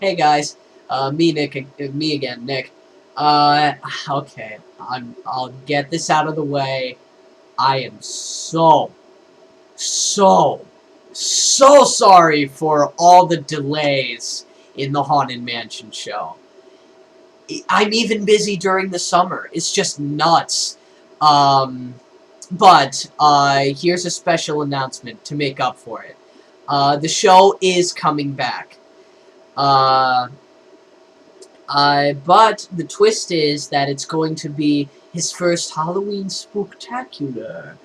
Hey guys, me again, Nick. Okay, I'll get this out of the way. I am so, so sorry for all the delays in the Haunted Mansion show. I'm even busy during the summer. It's just nuts. Um, but here's a special announcement to make up for it. The show is coming back. Uh, but the twist is that it's going to be his first Halloween spooktacular.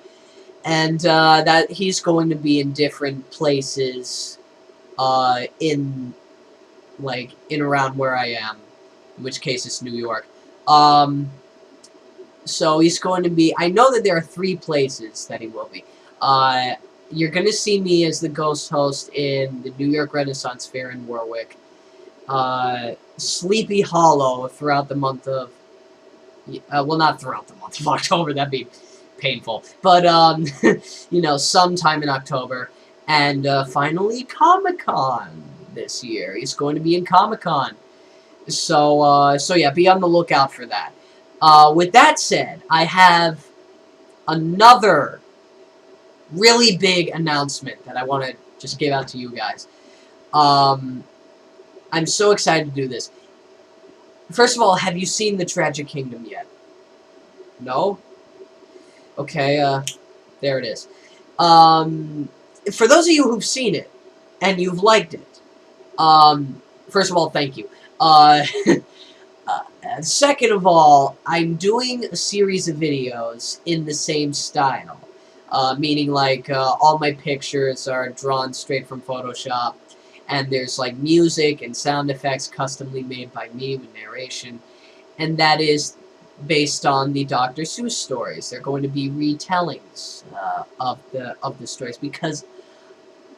And that he's going to be in different places in around where I am, in which case it's New York. So he's going to be, I know that there are 3 places that he will be. You're going to see me as the ghost host in the New York Renaissance Fair in Warwick. Sleepy Hollow throughout the month of, well, not throughout the month of October, that'd be painful, but, you know, sometime in October, and, finally, Comic-Con this year. He's going to be in Comic-Con, so yeah, be on the lookout for that. With that said, I have another really big announcement that I want to just give out to you guys. I'm so excited to do this. First of all, have you seen The Tragic Kingdom yet? No? Okay, there it is. For those of you who've seen it, and you've liked it, first of all, thank you. Second of all, I'm doing a series of videos in the same style. Meaning, like, all my pictures are drawn straight from Photoshop, and there's, like, music and sound effects customly made by me with narration, and that is based on the Dr. Seuss stories. They're going to be retellings of the stories, because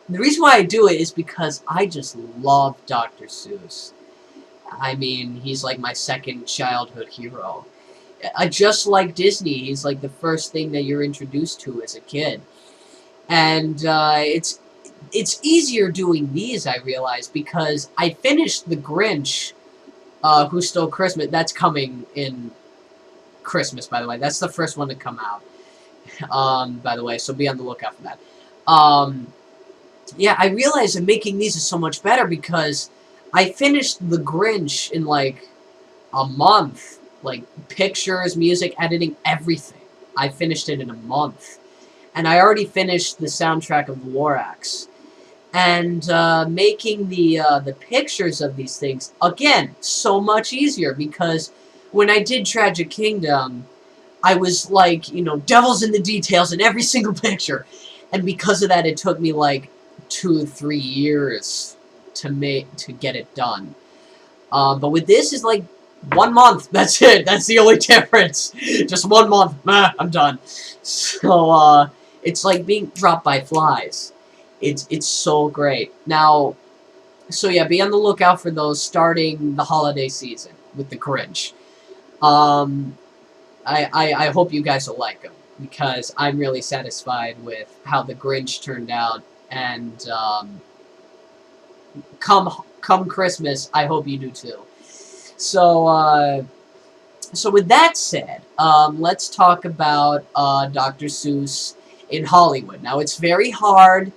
the reason why I do it is because I just love Dr. Seuss. I mean, he's like my second childhood hero. I just like Disney. He's like the first thing that you're introduced to as a kid. And it's easier doing these, I realize, because I finished The Grinch, Who Stole Christmas. That's coming in Christmas, by the way. That's the first one to come out, by the way, so be on the lookout for that. Yeah, I realize that making these is so much better because I finished The Grinch in, like, a month. Like, pictures, music, editing, everything. I finished it in a month. And I already finished the soundtrack of Lorax. And making the pictures of these things, again, so much easier, because when I did Tragic Kingdom, I was like, you know, devil's in the details in every single picture. And because of that, it took me like 2 or 3 years to get it done. But with this, is like 1 month. That's it. That's the only difference. Just 1 month. I'm done. So it's like being dropped by flies. It's so great. Now, so yeah, be on the lookout for those starting the holiday season with the Grinch. I hope you guys will like them, because I'm really satisfied with how the Grinch turned out, and come Christmas, I hope you do too. So so with that said, let's talk about Dr. Seuss in Hollywood. Now, it's very hard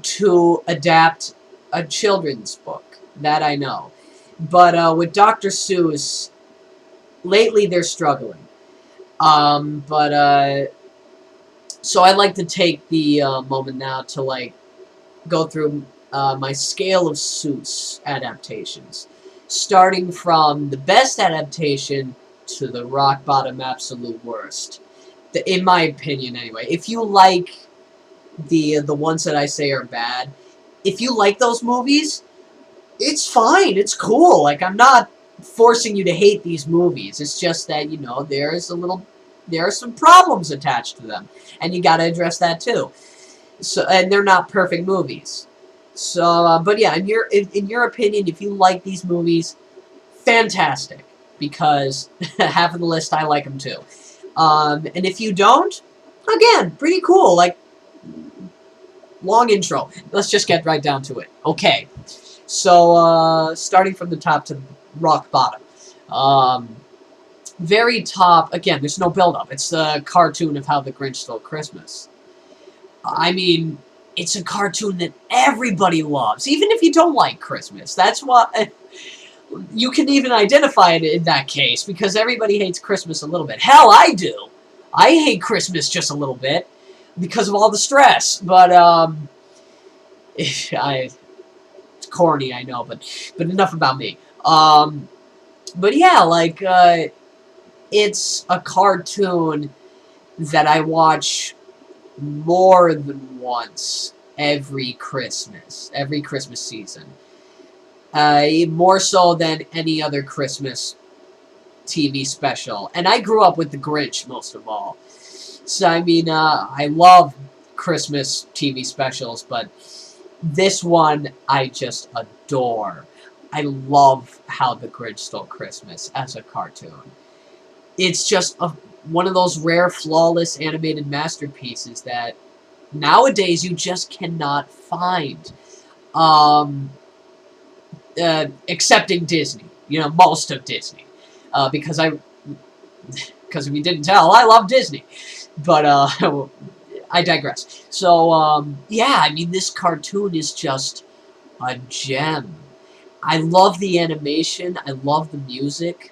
to adapt a children's book, that I know. But with Dr. Seuss, lately they're struggling. So I'd like to take the moment now to, like, go through my scale of Seuss adaptations, starting from the best adaptation to the rock bottom absolute worst. In my opinion, anyway. If you like the ones that I say are bad, if you like those movies, it's fine. It's cool. Like, I'm not forcing you to hate these movies. It's just that, you know, there are some problems attached to them, and you got to address that too. So, and they're not perfect movies. So, but yeah, in your opinion, if you like these movies, fantastic, because half of the list, I like them too. And if you don't, again, pretty cool. Like, long intro. Let's just get right down to it. Okay. So, starting from the top to rock bottom. Very top, again, there's no build-up. It's a cartoon of How the Grinch Stole Christmas. I mean, it's a cartoon that everybody loves, even if you don't like Christmas. That's why you can even identify it in that case, because everybody hates Christmas a little bit. Hell, I do. I hate Christmas just a little bit because of all the stress. But it's corny, I know, but enough about me. But yeah, like it's a cartoon that I watch more than once every Christmas season. More so than any other Christmas TV special. And I grew up with The Grinch most of all. So, I mean, I love Christmas TV specials, but this one I just adore. I love How the Grinch Stole Christmas as a cartoon. It's just one of those rare, flawless animated masterpieces that nowadays you just cannot find. Excepting Disney. You know, most of Disney. Because if you didn't tell, I love Disney. But, I digress. So, yeah, I mean, this cartoon is just a gem. I love the animation. I love the music.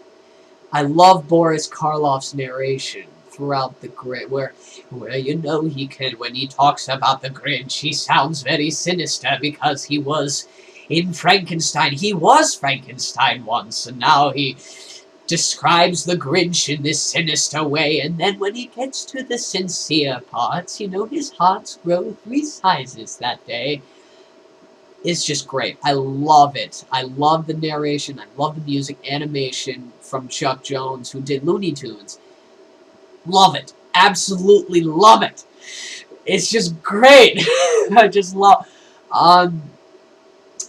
I love Boris Karloff's narration throughout the Grinch, where you know he can, when he talks about the Grinch, he sounds very sinister because he was in Frankenstein. He was Frankenstein once, and now he describes the Grinch in this sinister way, and then when he gets to the sincere parts, you know, his hearts grow 3 sizes that day. It's just great. I love it. I love the narration. I love the music, animation from Chuck Jones, who did Looney Tunes. Love it. Absolutely love it. It's just great. I just love...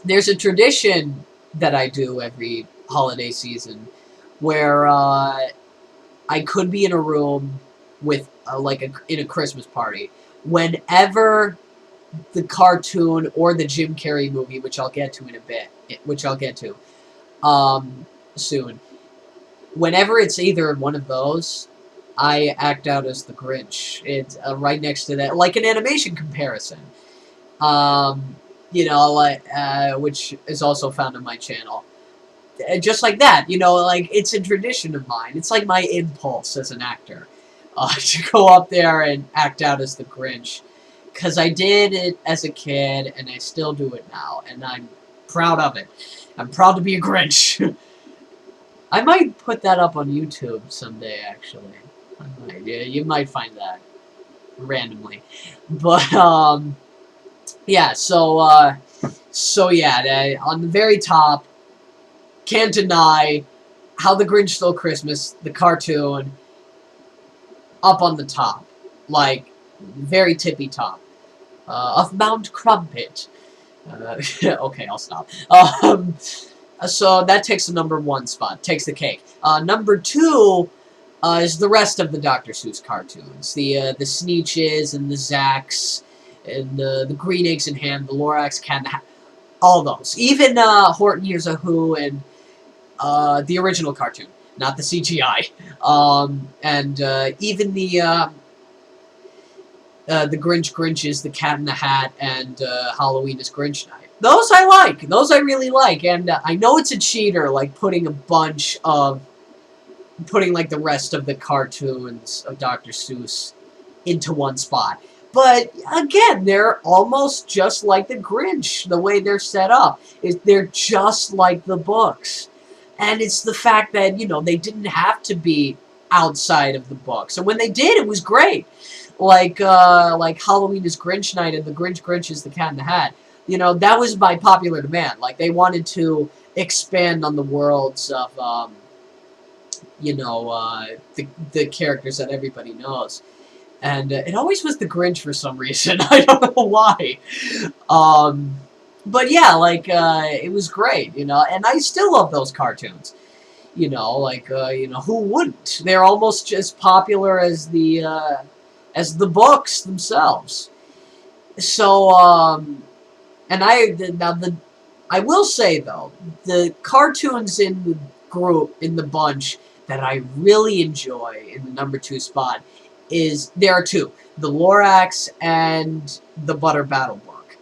there's a tradition that I do every holiday season where I could be in a room with, in a Christmas party. Whenever the cartoon or the Jim Carrey movie, which I'll get to in a bit, soon. Whenever it's either one of those, I act out as the Grinch. It's right next to that, like an animation comparison. You know, like, which is also found on my channel. Just like that, you know, like, it's a tradition of mine. It's like my impulse as an actor, to go up there and act out as the Grinch. Because I did it as a kid, and I still do it now, and I'm proud of it. I'm proud to be a Grinch. I might put that up on YouTube someday, actually. I might. Yeah, you might find that randomly. But, yeah, so yeah, on the very top, can't deny How the Grinch Stole Christmas, the cartoon, up on the top. Like, very tippy top. Of Mount Crumpet. Okay, I'll stop. So that takes the #1 spot. Takes the cake. #2 is the rest of the Dr. Seuss cartoons. The Sneetches and the Zacks and the Green Eggs and Ham, the Lorax, Cat in the Hat. All those. Even Horton Hears a Who and the original cartoon, not the CGI. And even the Grinches, the Cat in the Hat, and Halloween is Grinch Night. Those I like. Those I really like. And I know it's a cheater, like putting like the rest of the cartoons of Dr. Seuss into one spot. But again, they're almost just like the Grinch, the way they're set up. They're just like the books. And it's the fact that, you know, they didn't have to be outside of the books. And when they did, it was great. Like Halloween is Grinch Night and the Grinch is the Cat in the Hat. You know, that was by popular demand. Like, they wanted to expand on the worlds of, you know, the characters that everybody knows. And it always was the Grinch for some reason. I don't know why. But yeah, like, it was great, you know. And I still love those cartoons. You know, like, you know, who wouldn't? They're almost as popular as the books themselves. So, and I I will say, though, the cartoons in the group, in the bunch, that I really enjoy in the number 2 spot is, there are two, the Lorax and the Butter Battle Book.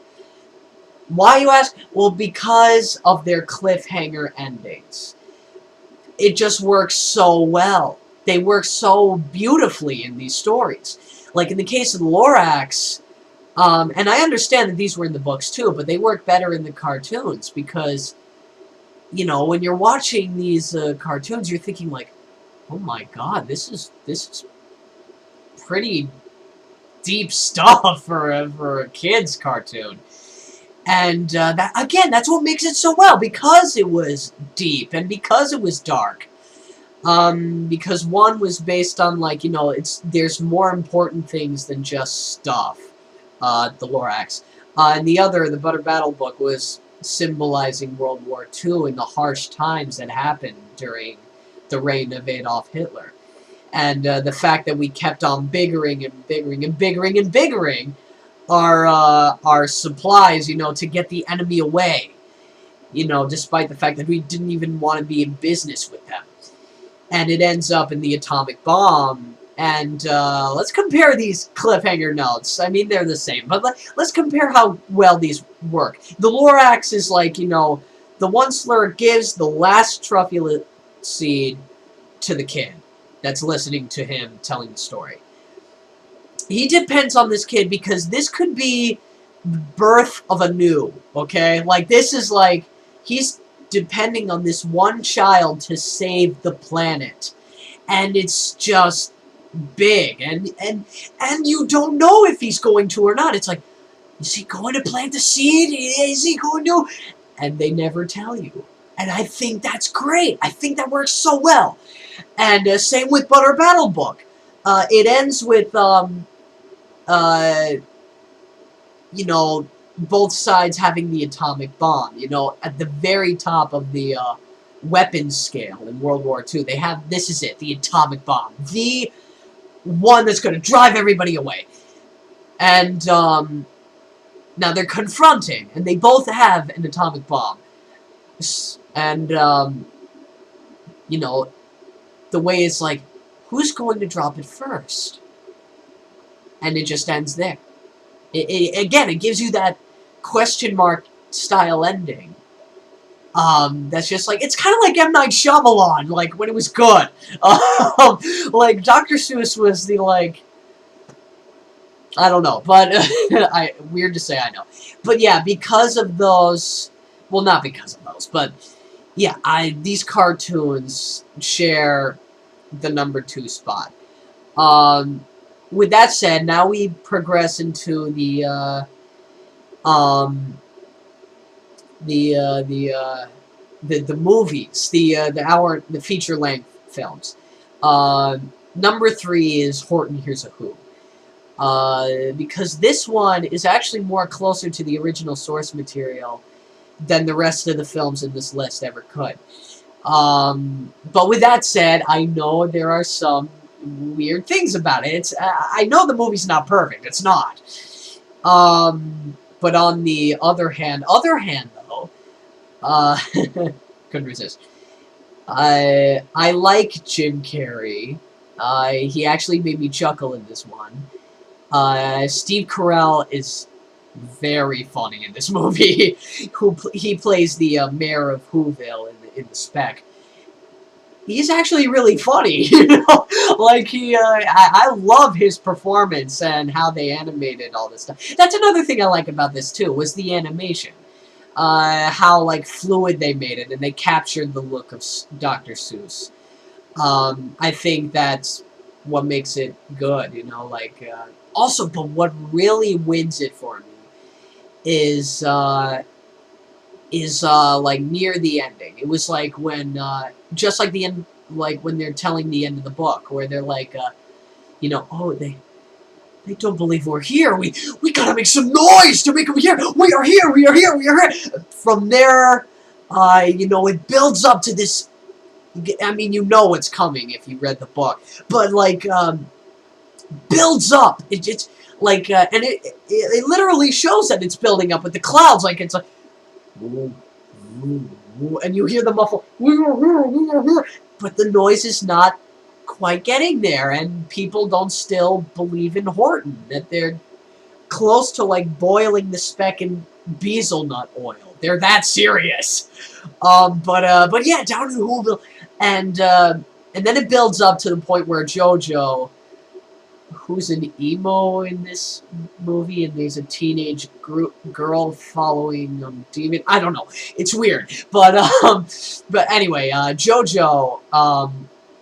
Why, you ask? Well, because of their cliffhanger endings. It just works so well. They work so beautifully in these stories. Like in the case of the Lorax, and I understand that these were in the books too, but they work better in the cartoons because, you know, when you're watching these cartoons, you're thinking like, oh my god, this is pretty deep stuff for a kid's cartoon. And that, again, that's what makes it so well, because it was deep and because it was dark. Because one was based on, like, you know, there's more important things than just stuff, the Lorax. And the other, the Butter Battle Book, was symbolizing World War II and the harsh times that happened during the reign of Adolf Hitler. And the fact that we kept on biggering and biggering and biggering and biggering our supplies, you know, to get the enemy away. You know, despite the fact that we didn't even want to be in business with them. And it ends up in the atomic bomb. And let's compare these cliffhanger notes. I mean, they're the same, but let's compare how well these work. The Lorax is like, you know, the one slur gives the last truffula seed to the kid that's listening to him telling the story. He depends on this kid because this could be the birth of a new, okay? Like, this is like, he's depending on this one child to save the planet. And it's just big. And you don't know if he's going to or not. It's like, is he going to plant the seed? Is he going to? And they never tell you. And I think that's great. I think that works so well. And same with Butter Battle Book. It ends with, you know, both sides having the atomic bomb. You know, at the very top of the weapons scale in World War II, they have, this is it, the atomic bomb. The one that's going to drive everybody away. And now they're confronting, and they both have an atomic bomb. And, you know, the way it's like, who's going to drop it first? And it just ends there. Again, it gives you that question mark style ending. That's just like, it's kind of like M. Night Shyamalan, like, when it was good. Like, Dr. Seuss was the, like, I don't know, but, weird to say, I know. But yeah, because of those, well, not because of those, but, yeah, these cartoons share the number 2 spot. With that said, now we progress into the movies, the feature-length films. Number 3 is Horton Hears a Who. Because this one is actually more closer to the original source material than the rest of the films in this list ever could. But with that said, I know there are some weird things about it. I know the movie's not perfect. It's not. But on the other hand though, couldn't resist. I like Jim Carrey. He actually made me chuckle in this one. Steve Carell is very funny in this movie. He plays the mayor of Whoville in the spec. He's actually really funny, you know? Like, I love his performance and how they animated all this stuff. That's another thing I like about this, too, was the animation. How, like, fluid they made it, and they captured the look of Dr. Seuss. I think that's what makes it good, you know? Like, also, but what really wins it for me is like, near the ending. It was like when, just like the end, like when they're telling the end of the book, where they're like, you know, oh, they don't believe we're here. We gotta make some noise to make them hear. We are here. We are here. We are here. From there, you know, it builds up to this. I mean, you know what's coming if you read the book, but like, builds up. It's like, and it literally shows that it's building up with the clouds. Like, it's like, ooh, and you hear the muffle, but the noise is not quite getting there, and people don't still believe in Horton, that they're close to like boiling the speck in bezelnut oil. They're that serious. But yeah, down in Whoville, and then it builds up to the point where JoJo, who's an emo in this movie, and there's a teenage girl following demon. I don't know. It's weird, but anyway, JoJo,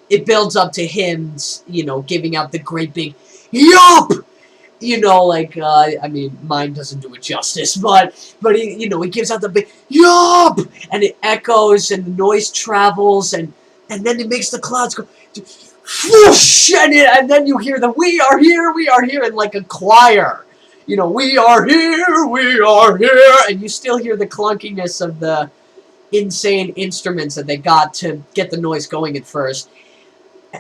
it builds up to him, you know, giving out the great big yup. You know, like, I mean, mine doesn't do it justice, but he, you know, he gives out the big yup, and it echoes, and the noise travels, and then it makes the clouds go whoosh, and then you hear the we are here, in like a choir. You know, we are here, and you still hear the clunkiness of the insane instruments that they got to get the noise going at first.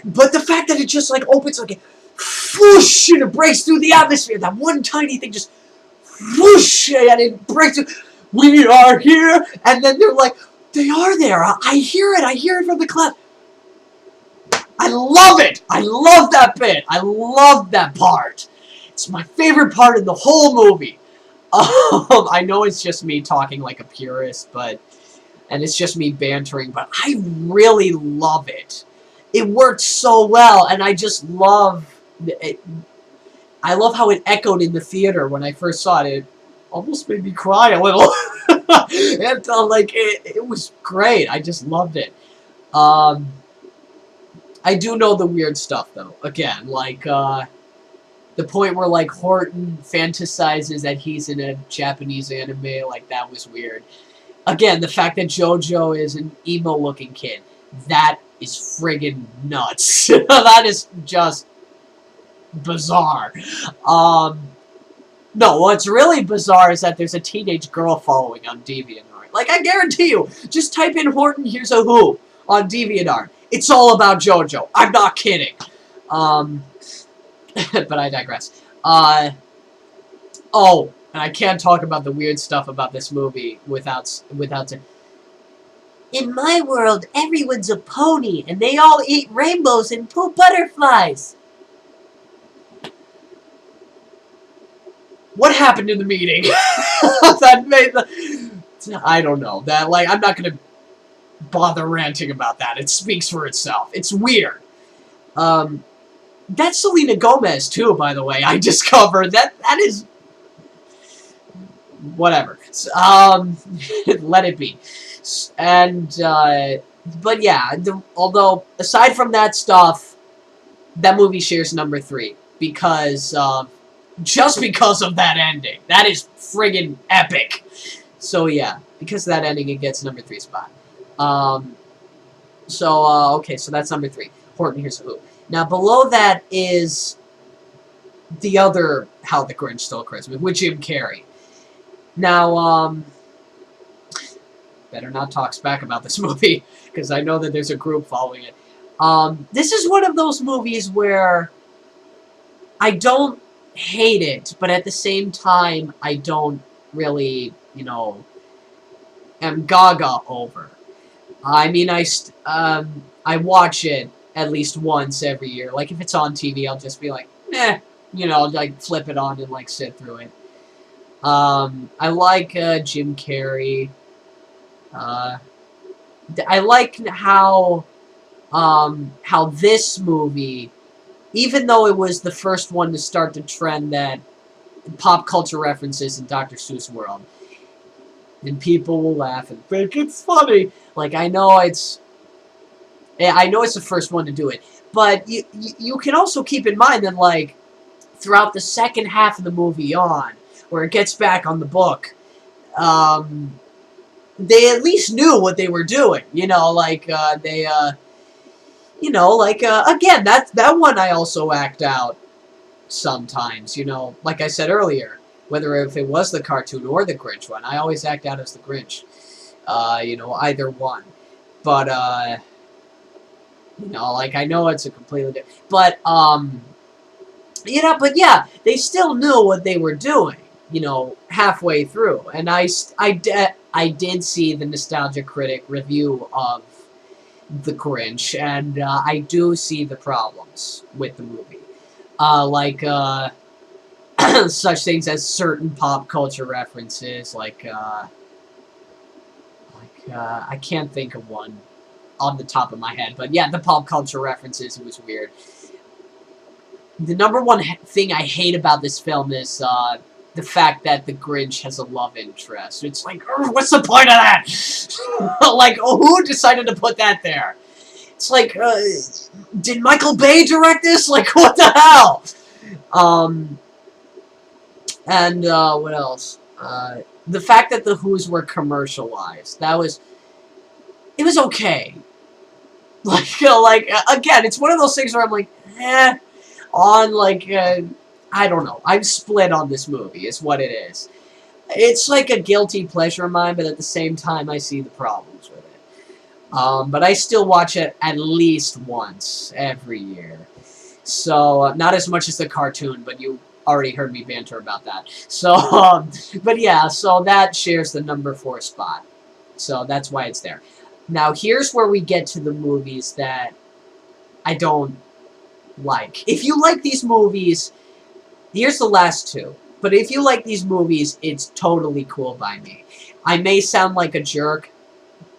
But the fact that it just, like, opens like a whoosh, and it breaks through the atmosphere. That one tiny thing just whoosh, and it breaks through. We are here, and then they're like, they are there. I hear it from the cloud. I love it. I love that bit. I love that part. It's my favorite part in the whole movie. I know it's just me talking like a purist, and it's just me bantering, but I really love it. It worked so well, and I just love it. I love how it echoed in the theater when I first saw it. It almost made me cry a little. And, like, it was great. I just loved it. I do know the weird stuff, though. Again, like, the point where, like, Horton fantasizes that he's in a Japanese anime, like, that was weird. Again, the fact that JoJo is an emo-looking kid, that is friggin' nuts. That is just bizarre. No, what's really bizarre is that there's a teenage girl following on DeviantArt. Like, I guarantee you, just type in Horton Hears a Who on DeviantArt. It's all about JoJo. I'm not kidding. But I digress. Oh, and I can't talk about the weird stuff about this movie without in my world, everyone's a pony, and they all eat rainbows and poop butterflies. What happened in the meeting? That made the... I don't know. That, like, I'm not gonna bother ranting about that. It speaks for itself. It's weird. That's Selena Gomez, too, by the way. I discovered that is... Whatever. Let it be. And, but yeah, although, aside from that stuff, that movie shares number 3. Because, just because of that ending. That is friggin' epic. So, yeah, because of that ending, it gets number 3 spot. Okay, so that's number 3. Horton Hears a Who. Now, below that is the other How the Grinch Stole Christmas, with Jim Carrey. Now, better not talk smack about this movie, because I know that there's a group following it. This is one of those movies where I don't hate it, but at the same time, I don't really, you know, am gaga over. I mean, I watch it at least once every year. Like, if it's on TV, I'll just be like, eh, you know, like, flip it on and, like, sit through it. I like, Jim Carrey. I like how this movie, even though it was the first one to start the trend that pop culture references in Dr. Seuss world, and people will laugh and think it's funny. Like, I know it's the first one to do it, but you can also keep in mind that, like, throughout the second half of the movie on, where it gets back on the book, they at least knew what they were doing. You know, like, you know, like, again, that one I also act out sometimes, you know, like I said earlier, whether if it was the cartoon or the Grinch one, I always act out as the Grinch, you know, either one, but, you know, like, I know it's a completely different, but, you know, but yeah, they still knew what they were doing, you know, halfway through, and I did see the Nostalgia Critic review of The Grinch, and I do see the problems with the movie. Like, such things as certain pop culture references, I can't think of one on the top of my head, but yeah, the pop culture references, it was weird. The number one thing I hate about this film is, the fact that the Grinch has a love interest. It's like, what's the point of that? Like, who decided to put that there? It's like, did Michael Bay direct this? Like, what the hell? And, what else? The fact that the Who's were commercialized, it was okay. Again, it's one of those things where I'm like, I don't know. I'm split on this movie, is what it is. It's like a guilty pleasure of mine, but at the same time, I see the problems with it. But I still watch it at least once every year. So, not as much as the cartoon, but you already heard me banter about that. So, but yeah, so that shares the number 4 spot. So, that's why it's there. Now, here's where we get to the movies that I don't like. If you like these movies, here's the last 2. But if you like these movies, it's totally cool by me. I may sound like a jerk,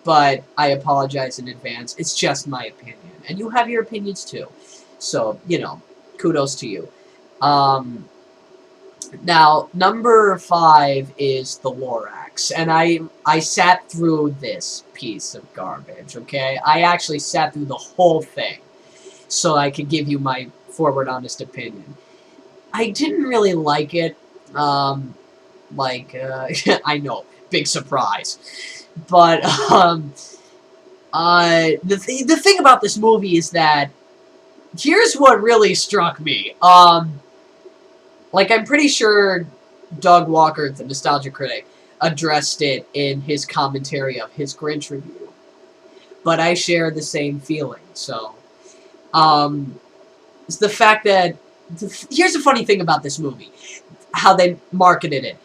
but I apologize in advance. It's just my opinion. And you have your opinions too. So, kudos to you. Now, number 5 is The Lorax. And I sat through this piece of garbage, okay? I actually sat through the whole thing so I could give you my forward, honest opinion. I didn't really like it. I know, big surprise. But, the thing about this movie is that, here's what really struck me. I'm pretty sure Doug Walker, the Nostalgia Critic, addressed it in his commentary of his Grinch review. But I share the same feeling, so... it's the fact that... Here's the funny thing about this movie. How they marketed it.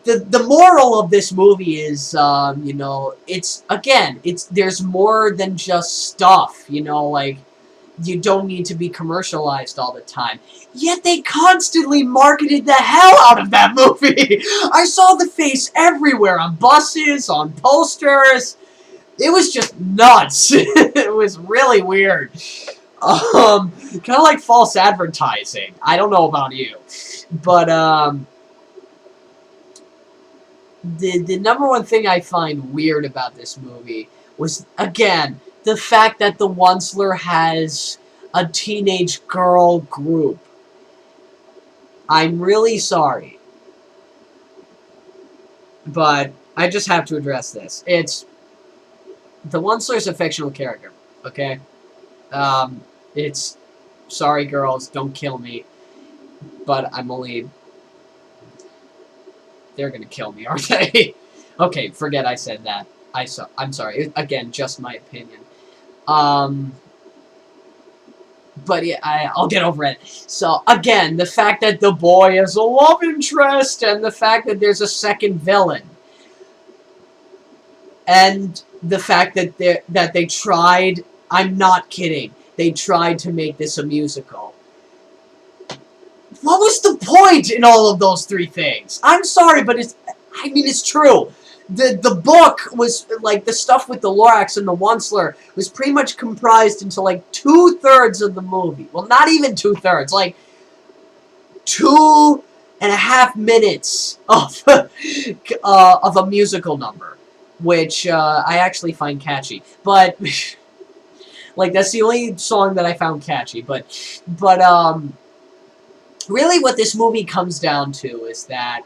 The moral of this movie is, there's more than just stuff, you don't need to be commercialized all the time. Yet they constantly marketed the hell out of that movie. I saw the face everywhere, on buses, on posters. It was just nuts. It was really weird. Kind of like false advertising. I don't know about you. But, the number one thing I find weird about this movie was, again, the fact that the Onceler has a teenage girl group. I'm really sorry. But I just have to address this. The Onceler's a fictional character, okay? It's... Sorry, girls, don't kill me. But they're gonna kill me, aren't they? Okay, forget I said that. I'm sorry. Again, just my opinion. But yeah, I'll get over it. So, again, the fact that the boy has a love interest, and the fact that there's a second villain. And the fact that they tried, I'm not kidding, they tried to make this a musical. What was the point in all of those 3 things? I'm sorry, but it's true. The book was, the stuff with the Lorax and the Onceler was pretty much comprised into, 2/3 of the movie. Well, not even 2/3, 2.5 minutes of, of a musical number. Which, I actually find catchy. But, that's the only song that I found catchy. But, really what this movie comes down to is that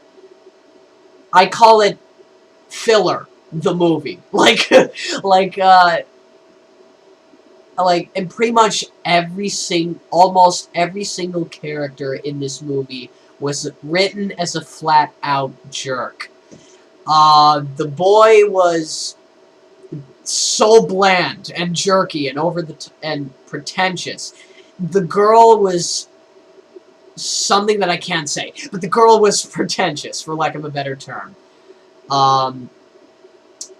I call it filler, the movie. And pretty much almost every single character in this movie was written as a flat-out jerk. The boy was so bland and jerky and and pretentious. The girl was something that I can't say, but the girl was pretentious, for lack of a better term.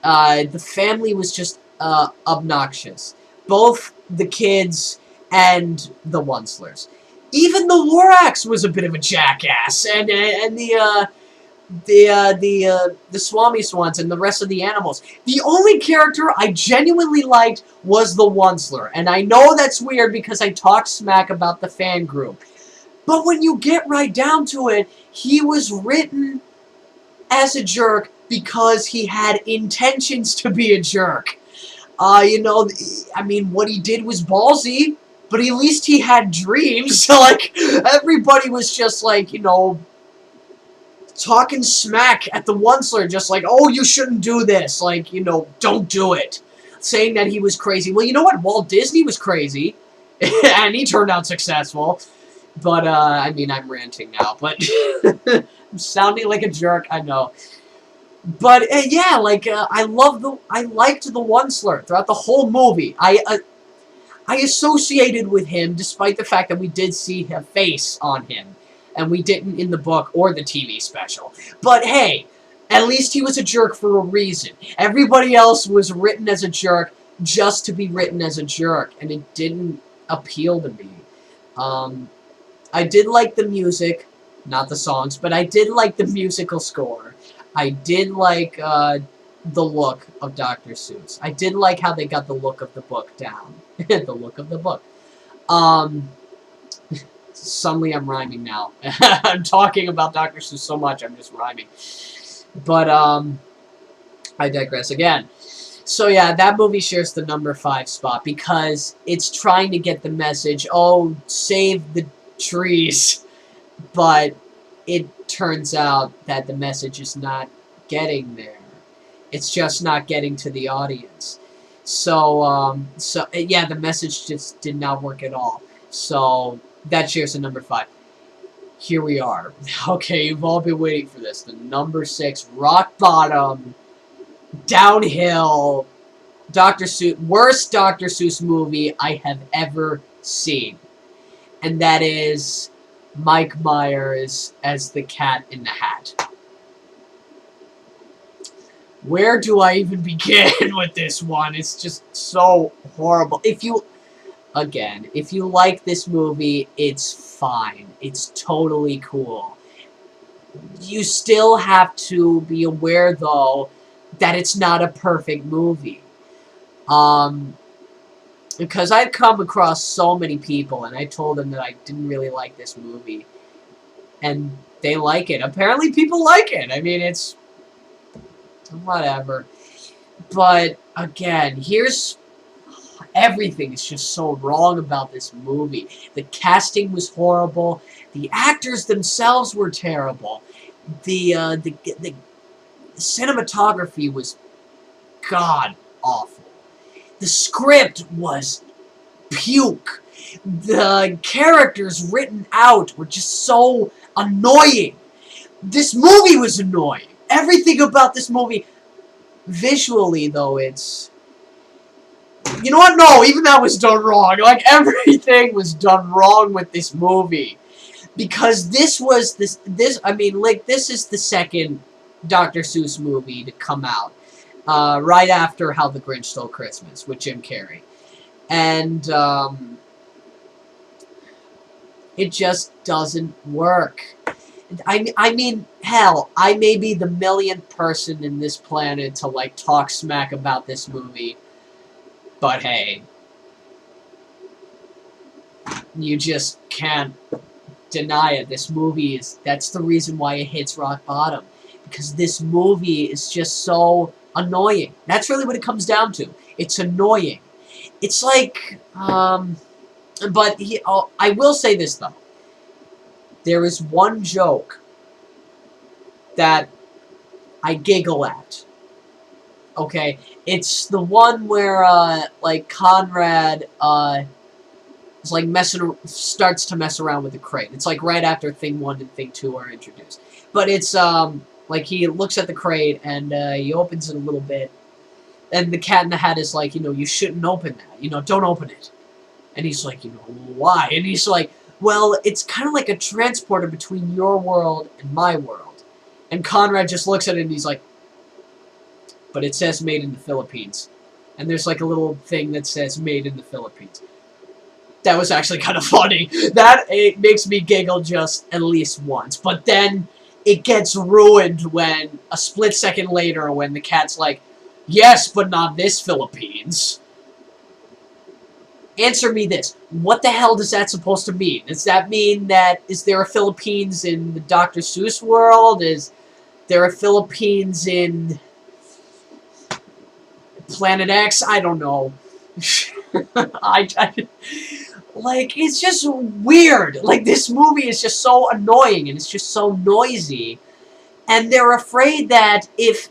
The family was just obnoxious. Both the kids and the Onslers. Even the Lorax was a bit of a jackass, and the Swami Swans and the rest of the animals. The only character I genuinely liked was the Onceler, and I know that's weird because I talk smack about the fan group. But when you get right down to it, he was written as a jerk because he had intentions to be a jerk. You know, I mean, what he did was ballsy, but at least he had dreams. Like, everybody was just like, you know, talking smack at the Onceler, just like, oh, you shouldn't do this. Like, you know, don't do it. Saying that he was crazy. Well, you know what? Walt Disney was crazy, and he turned out successful. But, I mean, I'm ranting now, but I'm sounding like a jerk, I know. But, yeah, like, I liked the Onceler throughout the whole movie. I associated with him, despite the fact that we did see a face on him. And we didn't in the book or the TV special. But hey, at least he was a jerk for a reason. Everybody else was written as a jerk just to be written as a jerk, and it didn't appeal to me. I did like the music, not the songs, but I did like the musical score. I did like the look of Dr. Seuss. I did like how they got the look of the book down. The look of the book. Suddenly I'm rhyming now. I'm talking about Dr. Seuss so much, I'm just rhyming. But, I digress again. So yeah, that movie shares the number 5 spot because it's trying to get the message, oh, save the trees. But it turns out that the message is not getting there. It's just not getting to the audience. So yeah, the message just did not work at all. So that shares the number 5. Here we are. Okay, you've all been waiting for this. The number 6, rock bottom, downhill, Dr. Seuss, worst Dr. Seuss movie I have ever seen. And that is Mike Myers as the Cat in the Hat. Where do I even begin with this one? It's just so horrible. If you like this movie, it's fine. It's totally cool. You still have to be aware, though, that it's not a perfect movie. Because I've come across so many people, and I told them that I didn't really like this movie. And they like it. Apparently people like it. I mean, it's whatever. But, again, everything is just so wrong about this movie. The casting was horrible. The actors themselves were terrible. The cinematography was god-awful. The script was puke. The characters written out were just so annoying. This movie was annoying. Everything about this movie, visually, though, it's... You know what? No, even that was done wrong. Like, everything was done wrong with this movie. Because this is the second Dr. Seuss movie to come out. Right after How the Grinch Stole Christmas with Jim Carrey. And, it just doesn't work. I mean, hell, I may be the millionth person in this planet to, like, talk smack about this movie. But hey, you just can't deny it. This movie that's the reason why it hits rock bottom. Because this movie is just so annoying. That's really what it comes down to. It's annoying. It's like, I will say this, though. There is one joke that I giggle at. Okay, it's the one where, like, Conrad, is, like, starts to mess around with the crate. It's, like, right after Thing 1 and Thing 2 are introduced. But it's, like, he looks at the crate, and, he opens it a little bit, and the Cat in the Hat is like, you know, you shouldn't open that. You know, don't open it. And he's like, you know, why? And he's like, well, it's kind of like a transporter between your world and my world. And Conrad just looks at it, and he's like, but it says made in the Philippines. And there's like a little thing that says made in the Philippines. That was actually kind of funny. That it makes me giggle just at least once. But then it gets ruined when a split second later when the cat's like, yes, but not this Philippines. Answer me this. What the hell does that supposed to mean? Does that mean that, is there a Philippines in the Dr. Seuss world? Is there a Philippines in Planet X? I don't know. Like, it's just weird. Like, this movie is just so annoying, and it's just so noisy. And they're afraid that if...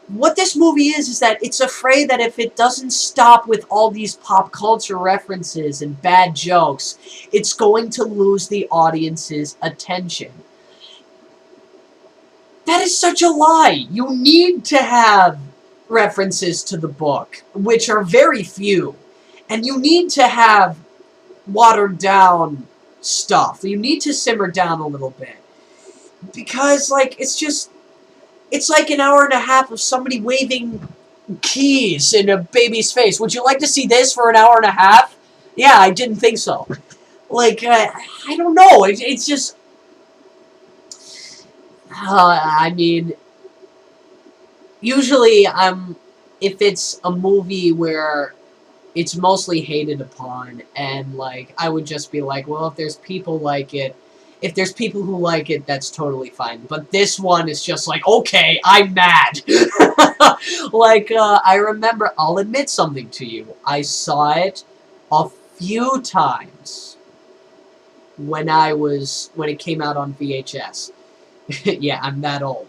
What this movie is that it's afraid that if it doesn't stop with all these pop culture references and bad jokes, it's going to lose the audience's attention. That is such a lie. You need to have references to the book, which are very few. And you need to have watered down stuff. You need to simmer down a little bit. Because, like, it's just... It's like an hour and a half of somebody waving keys in a baby's face. Would you like to see this for an hour and a half? Yeah, I didn't think so. Like, I don't know. It's just... I mean... Usually, if it's a movie where it's mostly hated upon, and, like, I would just be like, well, if there's people like it, if there's people who like it, that's totally fine. But this one is just like, okay, I'm mad. Like, I remember, I'll admit something to you. I saw it a few times when it came out on VHS. Yeah, I'm that old.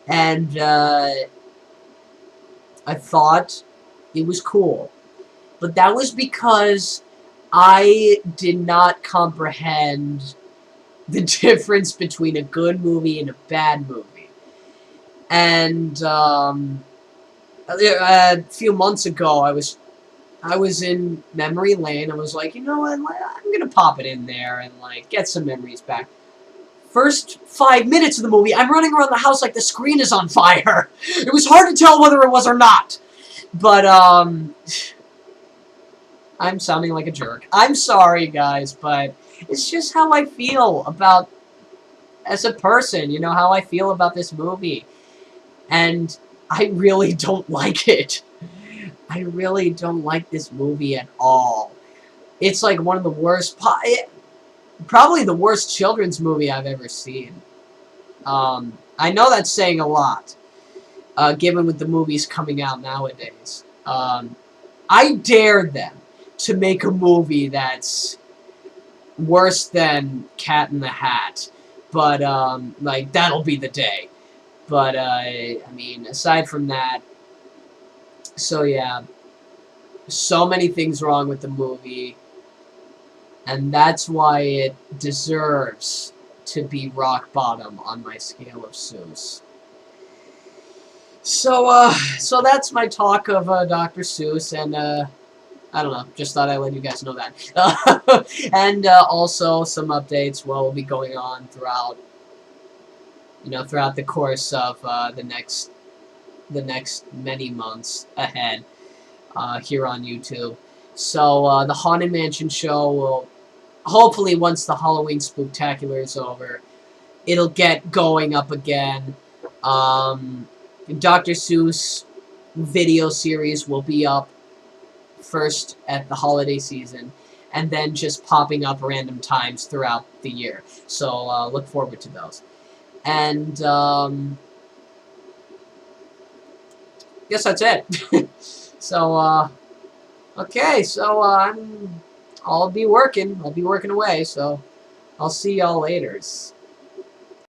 And I thought it was cool. But that was because I did not comprehend the difference between a good movie and a bad movie. And a few months ago, I was in memory lane. I was like, you know what, I'm gonna pop it in there and like get some memories back. First 5 minutes of the movie, I'm running around the house like the screen is on fire. It was hard to tell whether it was or not. But I'm sounding like a jerk. I'm sorry, guys, but it's just how I feel about, as a person, you know, how I feel about this movie. And I really don't like it. I really don't like this movie at all. It's like one of the worst, probably the worst children's movie I've ever seen. I know that's saying a lot, given with the movies coming out nowadays. I dare them to make a movie that's worse than Cat in the Hat. But, like, that'll be the day. But, I mean, aside from that, so yeah, so many things wrong with the movie, and that's why it deserves to be rock bottom on my scale of Seuss. So, so that's my talk of, Dr. Seuss, and, I don't know, just thought I'd let you guys know that. And, also some updates will be going on throughout, you know, throughout the course of, the next many months ahead, here on YouTube. So, the Haunted Mansion show will, hopefully once the Halloween Spooktacular is over, it'll get going up again. Dr. Seuss video series will be up first at the holiday season, and then just popping up random times throughout the year. So, look forward to those. And, guess that's it. So, okay, so, I'll be working away, so I'll see y'all laters.